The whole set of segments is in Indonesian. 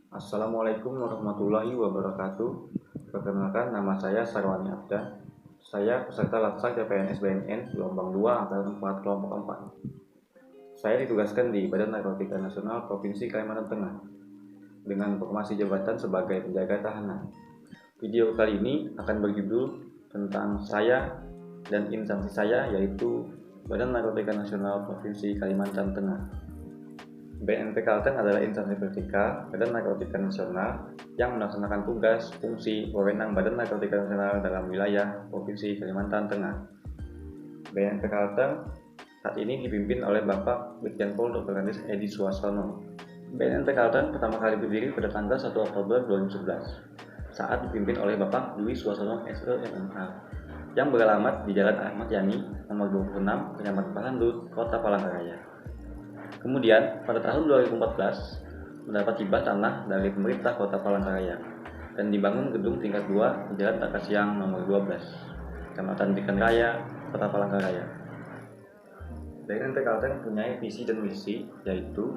Assalamualaikum warahmatullahi wabarakatuh. Perkenalkan, nama saya Sarwani Abda. Saya peserta Latsar CPNS BNN gelombang 2 angkatan 4 kelompok 4. Saya ditugaskan di Badan Narkotika Nasional Provinsi Kalimantan Tengah dengan formasi jabatan sebagai penjaga tahanan. Video kali ini akan berjudul tentang saya dan instansi saya, yaitu Badan Narkotika Nasional Provinsi Kalimantan Tengah. BNP Kalteng adalah instansi vertikal Badan Narkotika Nasional yang melaksanakan tugas, fungsi, wewenang Badan Narkotika Nasional dalam wilayah Provinsi Kalimantan Tengah. BNP Kalteng saat ini dipimpin oleh Bapak Brigjen Pol Dr. Andes Edi Suarsono. BNP Kalteng pertama kali berdiri pada tanggal 1 Oktober 2011 saat dipimpin oleh Bapak Dwi Suarsono SEMMA yang beralamat di Jalan Ahmad Yani nomor 26, Kecamatan Palandut, Kota Palangkaraya. Kemudian pada tahun 2014 mendapat hibah tanah dari pemerintah Kota Palangkaraya dan dibangun gedung tingkat 2 di Jalan Takasiang nomor 12, Kecamatan Biken Raya, Kota Palangkaraya. BNP Kalteng punya visi dan misi, yaitu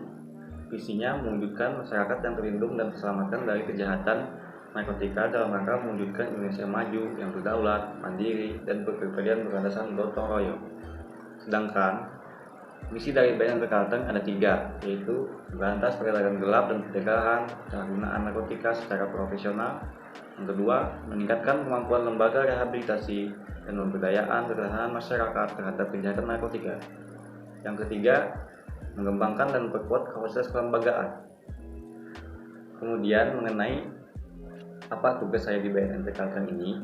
visinya mewujudkan masyarakat yang terlindung dan terselamatkan dari kejahatan narkotika dalam rangka mewujudkan Indonesia maju yang berdaulat, mandiri, dan berkepribadian berlandasan gotong royong. Sedangkan misi dari BNP Kalteng ada 3, yaitu memberantas peredaran gelap dan pencegahan penyalahgunaan narkotika secara profesional. Yang kedua, meningkatkan kemampuan lembaga rehabilitasi dan pemberdayaan ketahanan masyarakat terhadap kejahatan narkotika. Yang ketiga, mengembangkan dan memperkuat kapasitas kelembagaan. Kemudian mengenai apa tugas saya di BNP Kalteng ini,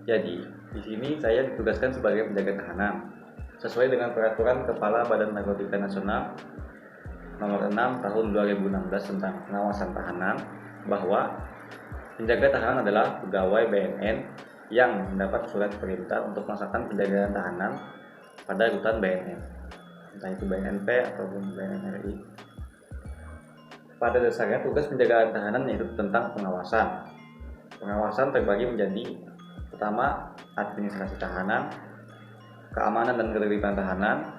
jadi di sini saya ditugaskan sebagai penjaga tahanan sesuai dengan peraturan Kepala Badan Narkotika Nasional nomor 6 tahun 2016 tentang pengawasan tahanan, bahwa penjaga tahanan adalah pegawai BNN yang mendapat surat perintah untuk melaksanakan penjagaan tahanan pada rutan BNN, entah itu BNP ataupun BNRI. Pada dasarnya tugas penjagaan tahanan yaitu tentang pengawasan. Pengawasan terbagi menjadi pertama, administrasi tahanan, keamanan dan ketertiban tahanan,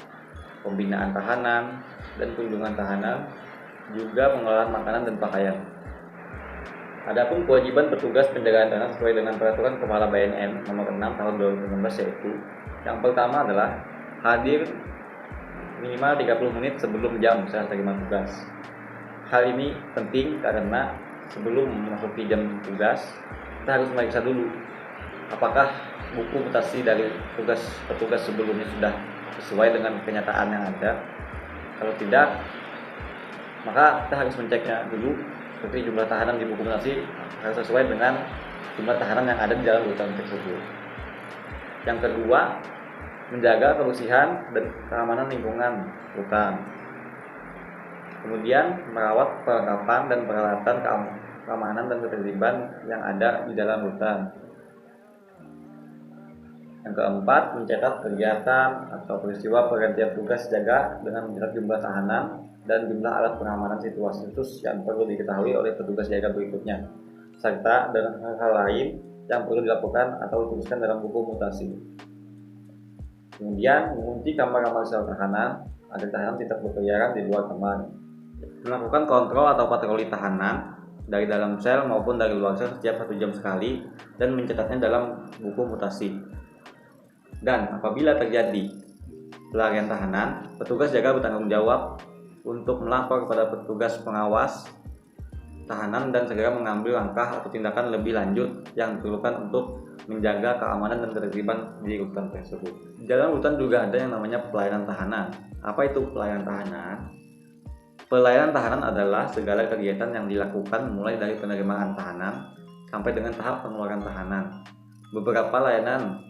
pembinaan tahanan, dan kunjungan tahanan, juga pengelolaan makanan dan pakaian. Adapun kewajiban petugas penjagaan tahanan sesuai dengan peraturan Kepala BNN nomor 6 tahun 2016, yaitu yang pertama adalah hadir minimal 30 menit sebelum jam saya terima tugas. Hal ini penting karena sebelum memasuki jam tugas, kita harus meriksa dulu apakah buku mutasi dari petugas sebelumnya sudah sesuai dengan kenyataan yang ada. Kalau tidak, maka kita harus menceknya dulu, seperti jumlah tahanan di buku mutasi harus sesuai dengan jumlah tahanan yang ada di dalam rutan tersebut. Yang kedua, menjaga kebersihan dan keamanan lingkungan rutan. Kemudian merawat perlengkapan dan peralatan keamanan dan ketertiban yang ada di dalam rutan. Yang keempat, mencatat kegiatan atau peristiwa pergantian tugas jaga dengan mencatat jumlah tahanan dan jumlah alat pengamanan situasi khusus yang perlu diketahui oleh petugas jaga berikutnya, serta dengan hal-hal lain yang perlu dilakukan atau dituliskan dalam buku mutasi. Kemudian, mengunci kamar-kamar sel tahanan agar tahanan tidak berkeliaran di luar kamar. Melakukan kontrol atau patroli tahanan dari dalam sel maupun dari luar sel setiap 1 jam sekali dan mencatatnya dalam buku mutasi. Dan apabila terjadi pelarian tahanan, petugas jaga bertanggung jawab untuk melapor kepada petugas pengawas tahanan dan segera mengambil langkah atau tindakan lebih lanjut yang diperlukan untuk menjaga keamanan dan ketertiban di rutan tersebut. Di dalam rutan juga ada yang namanya pelayanan tahanan. Apa itu pelayanan tahanan? Pelayanan tahanan adalah segala kegiatan yang dilakukan mulai dari penerimaan tahanan sampai dengan tahap pengeluaran tahanan. Beberapa layanan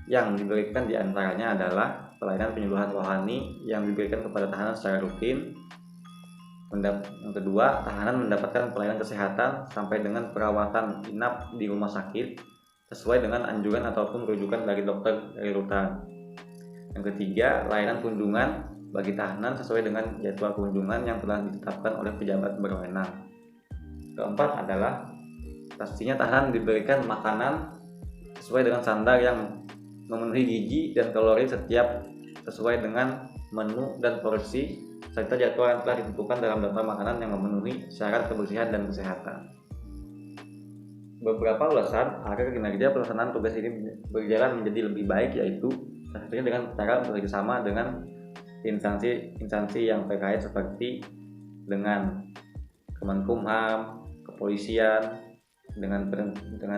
yang diberikan diantaranya adalah pelayanan penyuluhan rohani yang diberikan kepada tahanan secara rutin. Yang kedua, tahanan mendapatkan pelayanan kesehatan sampai dengan perawatan inap di rumah sakit sesuai dengan anjuran ataupun rujukan dari dokter dari rutan. Yang ketiga, layanan kunjungan bagi tahanan sesuai dengan jadwal kunjungan yang telah ditetapkan oleh pejabat berwenang. Keempat adalah pastinya tahanan diberikan makanan sesuai dengan standar yang memenuhi gizi dan kalori setiap sesuai dengan menu dan porsi serta jadwal yang telah ditentukan dalam daftar makanan yang memenuhi syarat kebersihan dan kesehatan. Beberapa alasan agar kinerja pelaksanaan tugas ini berjalan menjadi lebih baik yaitu salah satunya dengan cara bekerjasama dengan instansi yang terkait seperti dengan Kemenkumham, kepolisian, dengan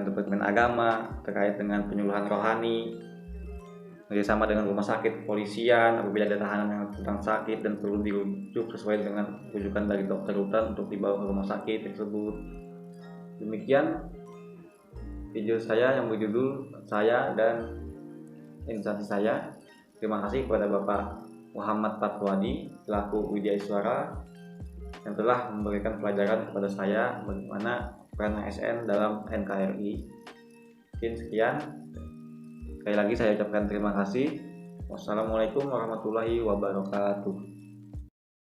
Departemen Agama terkait dengan penyuluhan rohani, bekerjasama dengan rumah sakit kepolisian apabila ada tahanan yang sedang sakit dan perlu dirujuk sesuai dengan rujukan dari dokter rutan untuk dibawa ke rumah sakit tersebut. Demikian video saya yang berjudul Saya dan Instansi Saya. Terima kasih kepada Bapak Muhammad Fatwadi selaku Widya Iswara yang telah memberikan pelajaran kepada saya bagaimana peran ASN dalam NKRI. Mungkin sekian. Sekali lagi saya ucapkan terima kasih. Wassalamualaikum warahmatullahi wabarakatuh.